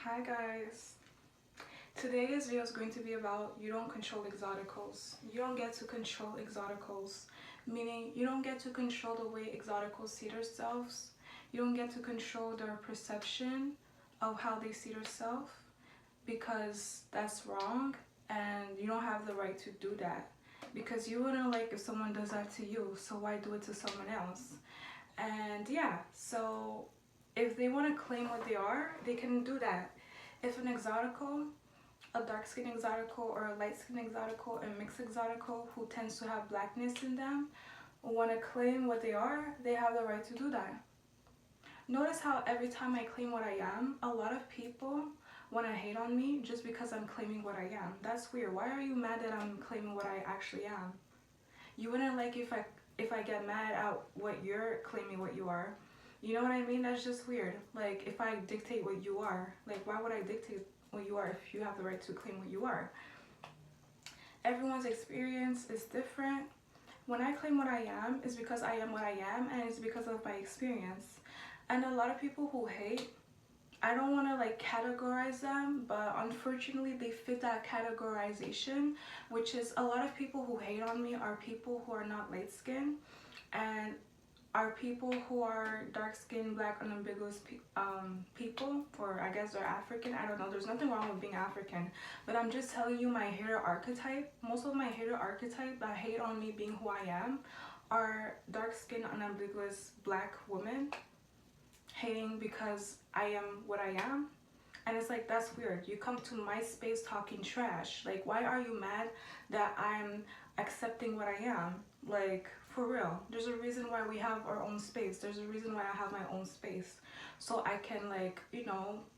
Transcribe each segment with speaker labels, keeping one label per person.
Speaker 1: Hi guys, today's video is going to be about you don't control exoticals. You don't get to control exoticals, meaning you don't get to control the way exoticals see themselves. You don't get to control their perception of how they see themselves because that's wrong and you don't have the right to do that because you wouldn't like if someone does that to you, so why do it to someone else? And yeah, so if they want to claim what they are, they can do that. If an exotical, a dark skin exotical or a light skin exotical, a mixed exotical who tends to have blackness in them, want to claim what they are, they have the right to do that. Notice how every time I claim what I am, a lot of people want to hate on me just because I'm claiming what I am. That's weird. Why are you mad that I'm claiming what I actually am? You wouldn't like if I get mad at what you're claiming what you are. You know what I mean? That's just weird. Like if I dictate what you are, like why would I dictate what you are if you have the right to claim what you are? Everyone's experience is different. When I claim what I am, it's because I am what I am and it's because of my experience. And a lot of people who hate, I don't want to like categorize them, but unfortunately they fit that categorization, which is a lot of people who hate on me are people who are not light skinned and are people who are dark skinned, black, unambiguous people, or I guess they're African. I don't know. There's nothing wrong with being African, but I'm just telling you my hater archetype. Most of my hater archetype that hate on me being who I am are dark skinned, unambiguous black women hating because I am what I am. And it's like, that's weird. You come to my space talking trash. Like, why are you mad that I'm accepting what I am? Like, for real. There's a reason why we have our own space. There's a reason why I have my own space. So I can, like,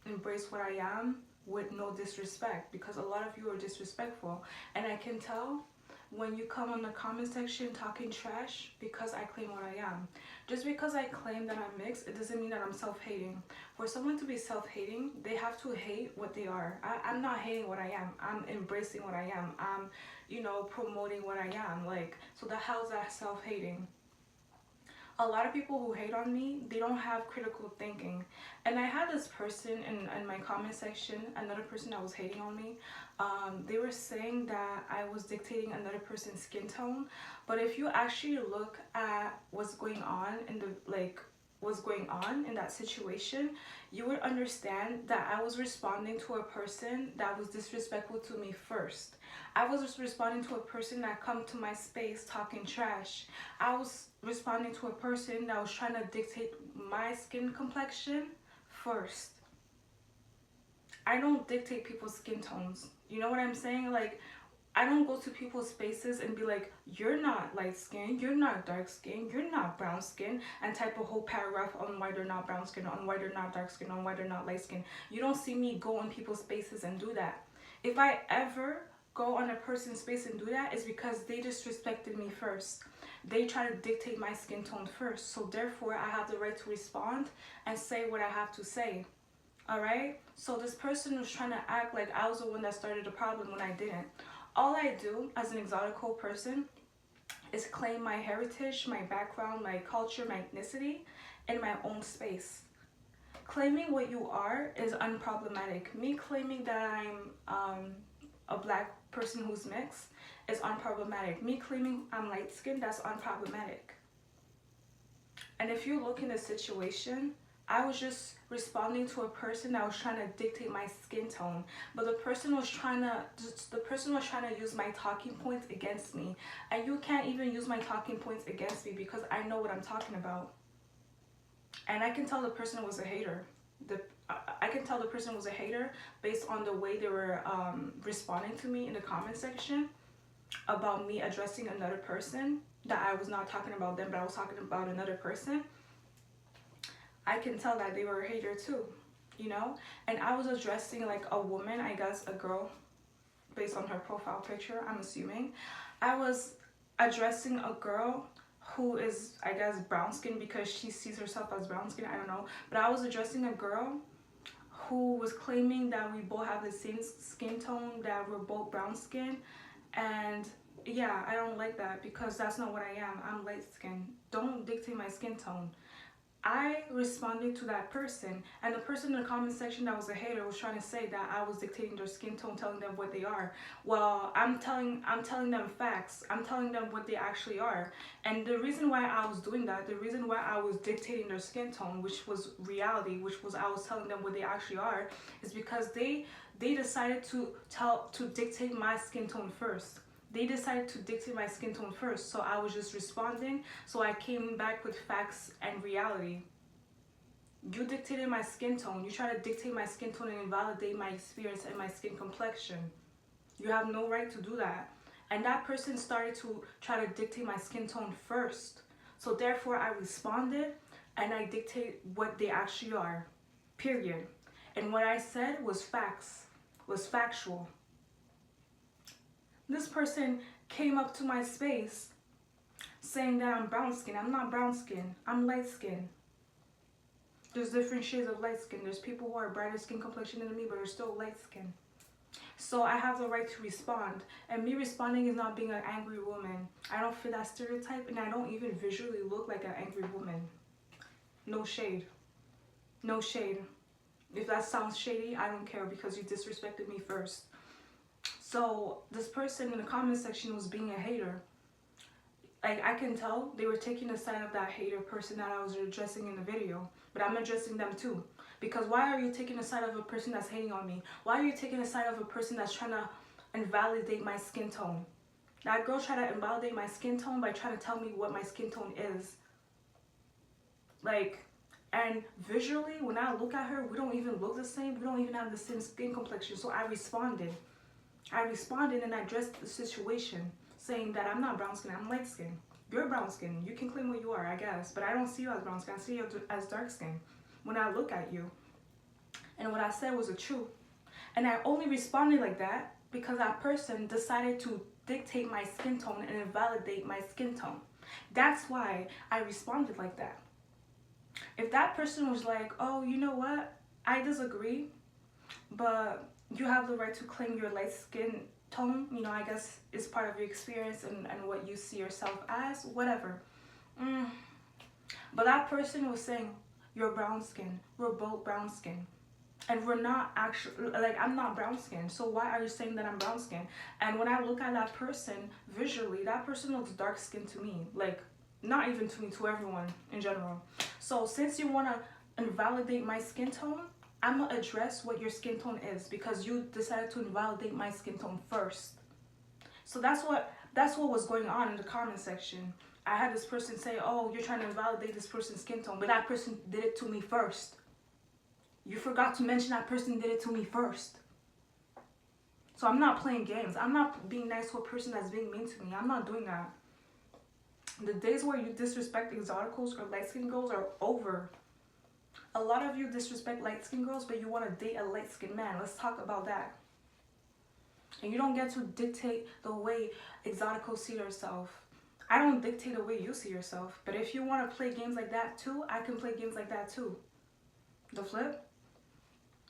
Speaker 1: embrace what I am with no disrespect. Because a lot of you are disrespectful. And I can tell when you come on the comment section talking trash because I claim what I am. Just because I claim that I'm mixed, it doesn't mean that I'm self-hating. For someone to be self-hating, they have to hate what they are. I'm not hating what I am. I'm embracing what I am. I'm, promoting what I am. Like, so how's that self-hating? A lot of people who hate on me, they don't have critical thinking. And I had this person in my comment section, another person that was hating on me. They were saying that I was dictating another person's skin tone. But if you actually look at what's going on in that situation, you would understand that I was responding to a person that was disrespectful to me first. I was just responding to a person that come to my space talking trash. I was responding to a person that was trying to dictate my skin complexion first. I don't dictate people's skin tones. You know what I'm saying? Like, I don't go to people's spaces and be like, you're not light skin, you're not dark skin, you're not brown skin, and type a whole paragraph on why they're not brown skin, on why they're not dark skin, on why they're not light skin. You don't see me go in people's spaces and do that. If I ever go on a person's space and do that, it's because they disrespected me first. They try to dictate my skin tone first. So therefore, I have the right to respond and say what I have to say. Alright? So this person was trying to act like I was the one that started the problem when I didn't. All I do as an exotical person is claim my heritage, my background, my culture, my ethnicity in my own space. Claiming what you are is unproblematic. Me claiming that I'm a black person who's mixed is unproblematic. Me claiming I'm light skinned, that's unproblematic. And if you look in the situation, I was just responding to a person that was trying to dictate my skin tone, but the person was trying to use my talking points against me, and you can't even use my talking points against me because I know what I'm talking about. And I can tell the person was a hater. I can tell the person was a hater based on the way they were responding to me in the comment section about me addressing another person, that I was not talking about them, but I was talking about another person. I can tell that they were a hater too, and I was addressing like a woman, I guess a girl, based on her profile picture, I'm assuming. I was addressing a girl who is, I guess, brown skin because she sees herself as brown skin, I don't know, but I was addressing a girl who was claiming that we both have the same skin tone, that we're both brown skin. And yeah, I don't like that because that's not what I am. I'm light skinned. Don't dictate my skin tone. I responded to that person, and the person in the comment section that was a hater was trying to say that I was dictating their skin tone, telling them what they are. Well, I'm telling them facts. I'm telling them what they actually are. And the reason why I was doing that, the reason why I was dictating their skin tone, which was reality, which was I was telling them what they actually are, is because they decided to dictate my skin tone first. They decided to dictate my skin tone first, so I was just responding. So I came back with facts and reality. You dictated my skin tone. You try to dictate my skin tone and invalidate my experience and my skin complexion. You have no right to do that. And that person started to try to dictate my skin tone first. So therefore I responded and I dictate what they actually are. Period. And what I said was facts, was factual. This person came up to my space saying that I'm brown skin. I'm not brown skin. I'm light skin. There's different shades of light skin. There's people who are brighter skin complexion than me, but are still light skin. So I have the right to respond. And me responding is not being an angry woman. I don't fit that stereotype, and I don't even visually look like an angry woman. No shade. No shade. If that sounds shady, I don't care, because you disrespected me first. So this person in the comment section was being a hater. Like, I can tell they were taking the side of that hater person that I was addressing in the video. But I'm addressing them too. Because why are you taking the side of a person that's hating on me? Why are you taking the side of a person that's trying to invalidate my skin tone? That girl tried to invalidate my skin tone by trying to tell me what my skin tone is. Like, and visually, when I look at her, we don't even look the same. We don't even have the same skin complexion. So I responded and I addressed the situation, saying that I'm not brown skin, I'm light skin. You're brown skin. You can claim what you are, I guess. But I don't see you as brown skin. I see you as dark skin when I look at you. And what I said was the truth. And I only responded like that because that person decided to dictate my skin tone and invalidate my skin tone. That's why I responded like that. If that person was like, oh, you know what? I disagree, but you have the right to claim your light skin tone, you know, I guess is part of your experience and what you see yourself as, whatever. But that person was saying, you're brown skin, we're both brown skin. And we're not actually, like, I'm not brown skin, so why are you saying that I'm brown skin? And when I look at that person visually, that person looks dark skinned to me. Like, not even to me, to everyone in general. So since you want to invalidate my skin tone, I'm going to address what your skin tone is, because you decided to invalidate my skin tone first. So that's what was going on in the comment section. I had this person say, oh, you're trying to invalidate this person's skin tone, but that person did it to me first. You forgot to mention that person did it to me first. So I'm not playing games. I'm not being nice to a person that's being mean to me. I'm not doing that. The days where you disrespect exoticals or light-skinned girls are over. A lot of you disrespect light-skinned girls, but you want to date a light-skinned man. Let's talk about that. And you don't get to dictate the way exoticals see themselves. I don't dictate the way you see yourself. But if you want to play games like that too, I can play games like that too. The flip?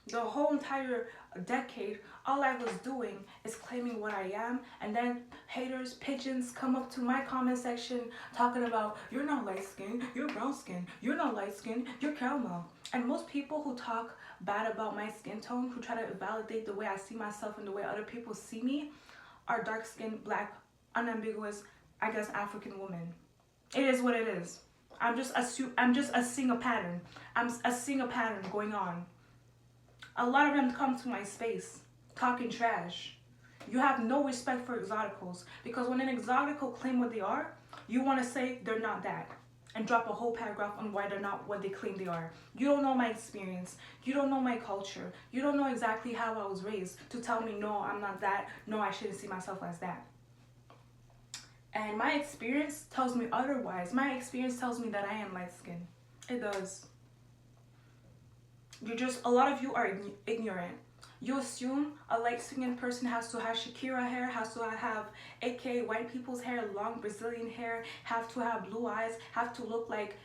Speaker 1: The whole entire decade, all I was doing is claiming what I am, and then haters, pigeons come up to my comment section talking about, you're not light skin, you're brown skin, you're not light skin, you're caramel. And most people who talk bad about my skin tone, who try to validate the way I see myself and the way other people see me, are dark skinned, black, unambiguous, I guess, African women. It is what it is. I'm just seeing a pattern. I'm seeing a pattern going on. A lot of them come to my space talking trash. You have no respect for exoticals, because when an exotical claim what they are, you want to say they're not that and drop a whole paragraph on why they're not what they claim they are. You don't know my experience. You don't know my culture. You don't know exactly how I was raised to tell me, no, I'm not that. No, I shouldn't see myself as that. And my experience tells me otherwise. My experience tells me that I am light skinned. It does. A lot of you are ignorant. You assume a light-skinned person has to have Shakira hair, has to have aka white people's hair, long Brazilian hair, have to have blue eyes, have to look like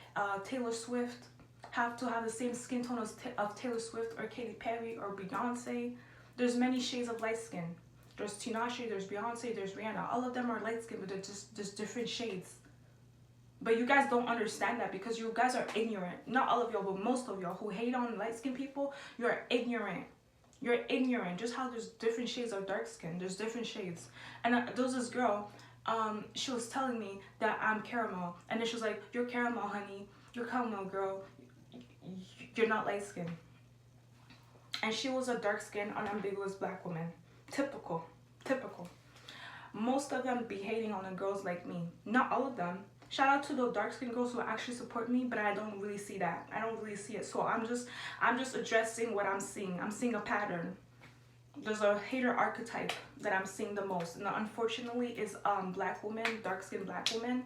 Speaker 1: Taylor Swift, have to have the same skin tone of Taylor Swift or Katy Perry or Beyonce. There's many shades of light skin. There's Tinashe, there's Beyonce, there's Rihanna. All of them are light skin, but they're just different shades. But you guys don't understand that because you guys are ignorant. Not all of y'all, but most of y'all who hate on light-skinned people, you're ignorant. You're ignorant. Just how there's different shades of dark skin. There's different shades. And there was this girl, she was telling me that I'm caramel. And then she was like, you're caramel, honey. You're caramel, girl. You're not light-skinned. And she was a dark-skinned, unambiguous black woman. Typical. Typical. Most of them be hating on the girls like me. Not all of them. Shout out to the dark-skinned girls who actually support me, but I don't really see that. I don't really see it. So I'm just addressing what I'm seeing. I'm seeing a pattern. There's a hater archetype that I'm seeing the most. And unfortunately is black women, dark-skinned black women,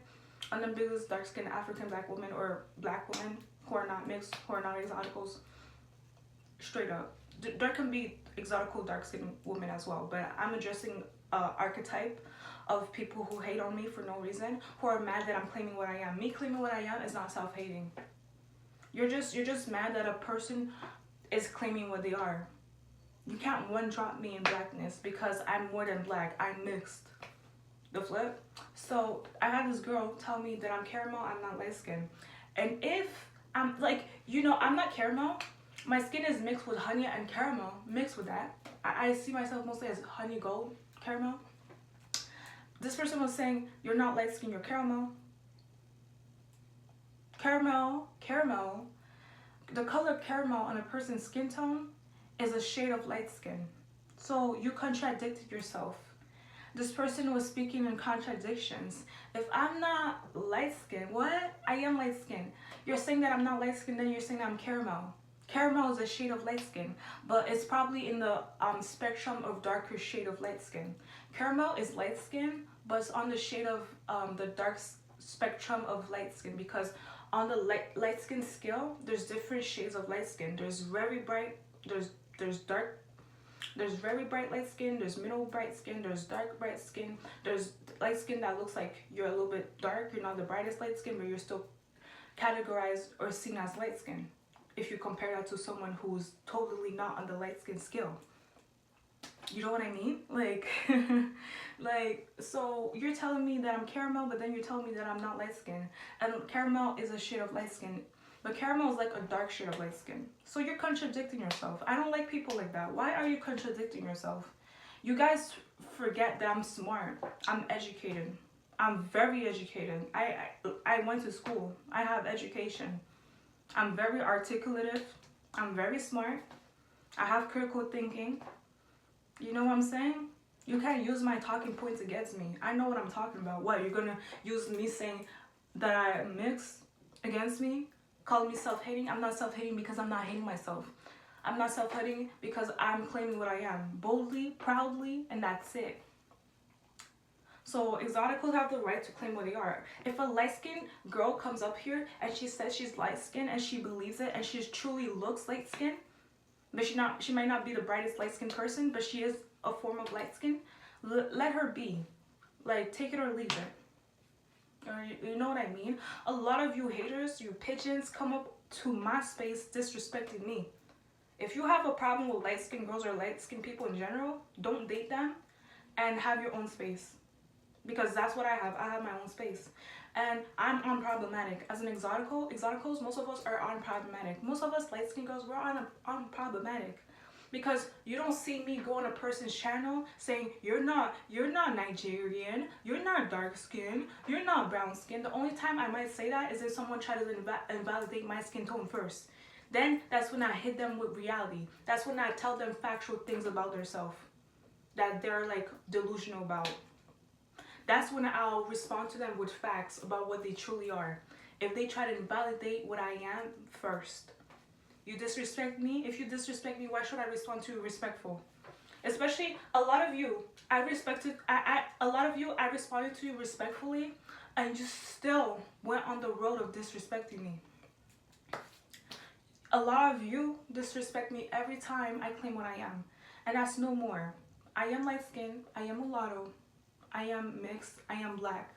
Speaker 1: unambiguous dark-skinned African black women, or black women who are not mixed, who are not exoticals. Straight up. There can be exotical dark-skinned women as well, but I'm addressing archetype of people who hate on me for no reason, who are mad that I'm claiming what I am. Me claiming what I am is not self-hating. You're just mad that a person is claiming what they are. You can't one-drop me in blackness because I'm more than black. I'm mixed. The flip. So I had this girl tell me that I'm caramel, I'm not light-skinned. And if I'm like, I'm not caramel. My skin is mixed with honey and caramel, mixed with that. I see myself mostly as honey gold caramel. This person was saying, you're not light skin, you're caramel. Caramel. The color caramel on a person's skin tone is a shade of light skin. So you contradicted yourself. This person was speaking in contradictions. If I'm not light skin, what? I am light skin. You're saying that I'm not light skin, then you're saying that I'm caramel. Caramel is a shade of light skin, but it's probably in the spectrum of darker shade of light skin. Caramel is light skin, but it's on the shade of the dark spectrum of light skin, because on the light skin scale, there's different shades of light skin. There's very bright, there's dark, there's very bright light skin, there's middle bright skin, there's dark bright skin, there's light skin that looks like you're a little bit dark, you're not the brightest light skin, but you're still categorized or seen as light skin. If you compare that to someone who's totally not on the light skin scale. You know what I mean? Like, so you're telling me that I'm caramel, but then you're telling me that I'm not light skin. And caramel is a shade of light skin, but caramel is like a dark shade of light skin. So you're contradicting yourself. I don't like people like that. Why are you contradicting yourself? You guys forget that I'm smart. I'm educated. I'm very educated. I went to school. I have education. I'm very articulative. I'm very smart. I have critical thinking. You know what I'm saying? You can't use my talking points against me. I know what I'm talking about. What, you're gonna use me saying that I mix against me? Calling me self-hating? I'm not self-hating because I'm not hating myself. I'm not self-hating because I'm claiming what I am. Boldly, proudly, and that's it. So exoticals have the right to claim what they are. If a light-skinned girl comes up here and she says she's light-skinned and she believes it and she truly looks light-skinned, but she might not be the brightest light-skinned person, but she is a form of light-skin, let her be. Like, take it or leave it. Or you know what I mean? A lot of you haters, you pigeons, come up to my space disrespecting me. If you have a problem with light-skinned girls or light-skinned people in general, don't date them and have your own space. Because that's what I have. I have my own space. And I'm unproblematic. As an exoticals, most of us are unproblematic. Most of us light-skinned girls, we're unproblematic. Because you don't see me go on a person's channel saying, you're not Nigerian, you're not dark-skinned, you're not brown-skinned. The only time I might say that is if someone tries to invalidate my skin tone first. Then that's when I hit them with reality. That's when I tell them factual things about themselves that they're like delusional about. That's when I'll respond to them with facts about what they truly are. If they try to invalidate what I am first. You disrespect me? If you disrespect me, why should I respond to you respectful? Especially a lot of you, I responded to you respectfully, and you still went on the road of disrespecting me. A lot of you disrespect me every time I claim what I am. And that's no more. I am light-skinned, I am mulatto, I am mixed, I am black.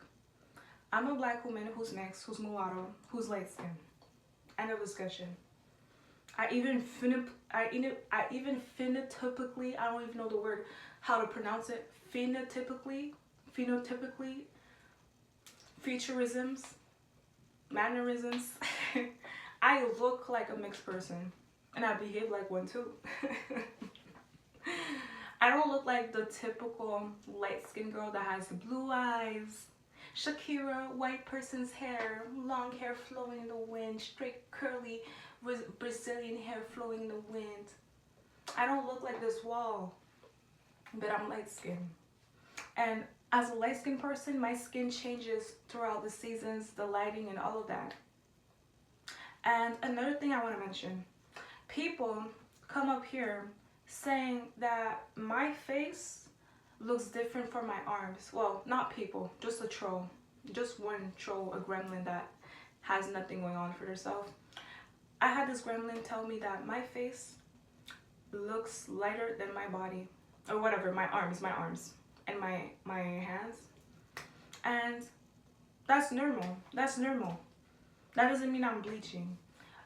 Speaker 1: I'm a black woman who's mixed, who's mulatto, who's light-skinned. End of discussion. I even phenotypically, I don't even know the word, how to pronounce it, phenotypically, futurisms, mannerisms. I look like a mixed person, and I behave like one too. I don't look like the typical light-skinned girl that has blue eyes, Shakira, white person's hair, long hair flowing in the wind, straight curly Brazilian hair flowing in the wind. I don't look like this wall, but I'm light-skinned. And as a light-skinned person, my skin changes throughout the seasons, the lighting, and all of that. And another thing I want to mention, people come up here saying that my face looks different from my arms. Well, not people, just a troll. Just one troll, a gremlin that has nothing going on for herself. I had this gremlin tell me that my face looks lighter than my body. Or whatever, my arms, and my hands. And that's normal. That's normal. That doesn't mean I'm bleaching.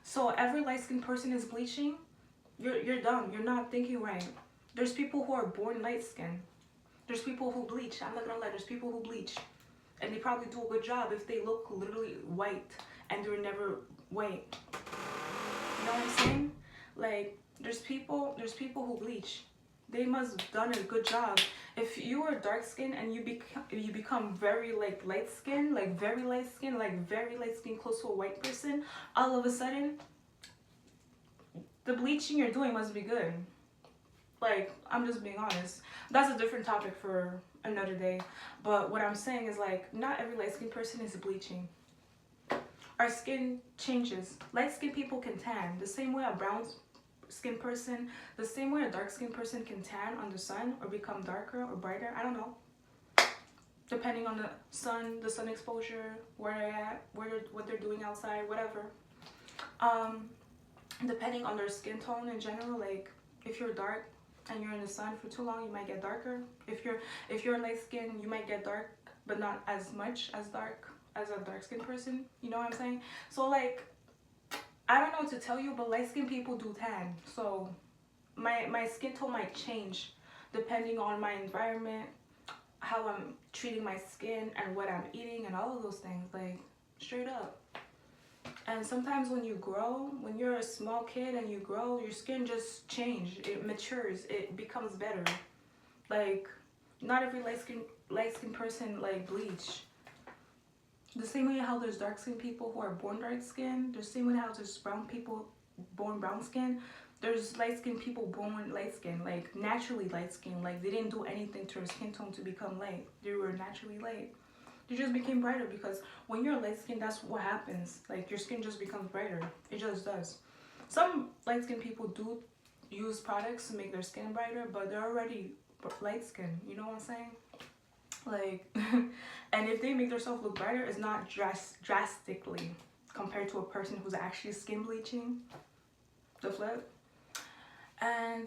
Speaker 1: So every light-skinned person is bleaching. You're dumb. You're not thinking right. There's people who are born light-skinned. There's people who bleach. I'm not gonna lie. There's people who bleach, and they probably do a good job if they look literally white and they're never white. You know what I'm saying? Like there's people who bleach. They must have done a good job. If you are dark skinned and you become very like light skinned, like very light skinned, close to a white person, all of a sudden the bleaching you're doing must be good. Like, I'm just being honest. That's a different topic for another day. But what I'm saying is like not every light skinned person is bleaching. Our skin changes. Light skinned people can tan the same way a brown skin person, the same way a dark skinned person can tan on the sun or become darker or brighter. I don't know, depending on the sun exposure, where they're at, what they're doing outside, whatever. Depending on their skin tone in general, like if you're dark and you're in the sun for too long, you might get darker. If you're light skin, you might get dark, but not as much as dark as a dark skinned person. You know what I'm saying? So like, I don't know what to tell you, but light skinned people do tan. So my skin tone might change depending on my environment, how I'm treating my skin, and what I'm eating, and all of those things. Like straight up. And sometimes when you grow, when you're a small kid and you grow, your skin just changes. It matures. It becomes better. Like not every light skin person like bleach. The same way how there's dark skinned people who are born dark skinned, the same way how there's brown people born brown skin, there's light skinned people born light skin, like naturally light skin. Like they didn't do anything to their skin tone to become light. They were naturally light. They just became brighter because when you're light skinned, that's what happens. Like your skin just becomes brighter. It just does. Some light skinned people do use products to make their skin brighter, but they're already light skin. You know what I'm saying? Like, and if they make themselves look brighter, it's not drastically compared to a person who's actually skin bleaching. The flip. And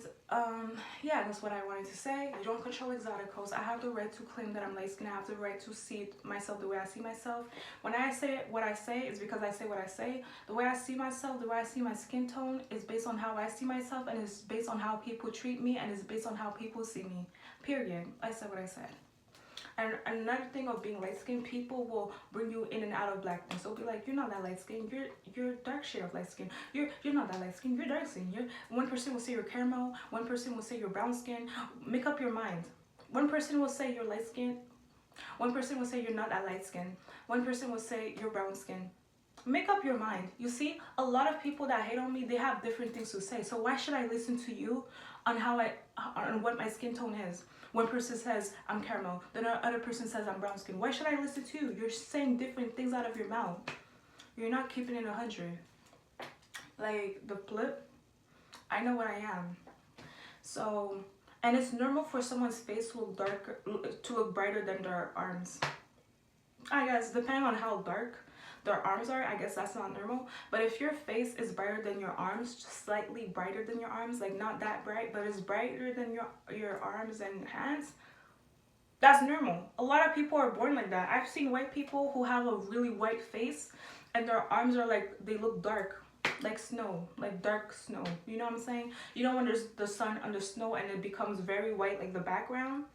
Speaker 1: yeah, that's what I wanted to say. You don't control exoticals. I have the right to claim that I'm light skinned. I have the right to see myself the way I see myself. When I say what I say, it's because I say what I say. The way I see myself, the way I see my skin tone is based on how I see myself, and it's based on how people treat me, and it's based on how people see me. Period. I said what I said. And another thing of being light skinned, people will bring you in and out of blackness. They'll be like, you're not that light skinned, you're dark shade of light skin. You're not that light skinned, you're dark skin. One person will say you're caramel, one person will say you're brown skin. Make up your mind. One person will say you're light skinned, one person will say you're not that light skin. One person will say you're brown skin. Make up your mind. You see, a lot of people that hate on me, they have different things to say. So why should I listen to you on on what my skin tone is? One person says I'm caramel, then another person says I'm brown skin. Why should I listen to you? You're saying different things out of your mouth. You're not keeping it 100. Like the flip, I know what I am. So, and it's normal for someone's face to look darker, to look brighter than their arms. I guess depending on how dark their arms are, I guess that's not normal. But if your face is brighter than your arms, just slightly brighter than your arms, like not that bright, but it's brighter than your arms and hands, that's normal. A lot of people are born like that. I've seen white people who have a really white face and their arms are like, they look dark, like snow, like dark snow. You know what I'm saying? You know when there's the sun on the snow and it becomes very white, like the background?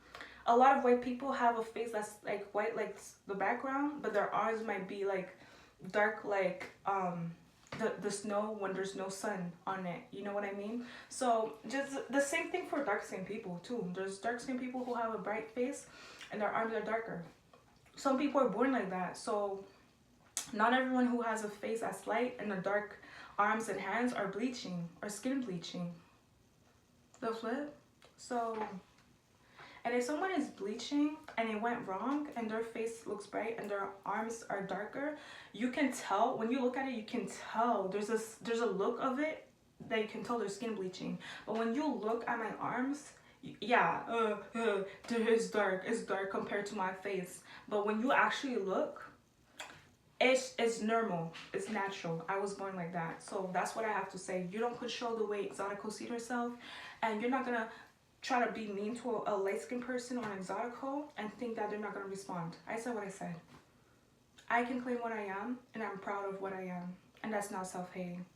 Speaker 1: A lot of white people have a face that's like white, like the background, but their arms might be like dark like the snow when there's no sun on it. You know what I mean? So just the same thing for dark skinned people too. There's dark skinned people who have a bright face and their arms are darker. Some people are born like that. So not everyone who has a face as light and the dark arms and hands are bleaching or skin bleaching. The flip. So, and if someone is bleaching and it went wrong and their face looks bright and their arms are darker, you can tell when you look at it. You can tell there's a look of it that you can tell their skin bleaching. But when you look at my arms, yeah, it's dark. It's dark compared to my face. But when you actually look, it's normal. It's natural. I was born like that. So that's what I have to say. You don't control the way exoticals see themselves, and you're not gonna try to be mean to a light-skinned person or an exotical and think that they're not gonna respond. I said what I said. I can claim what I am, and I'm proud of what I am, and that's not self-hating.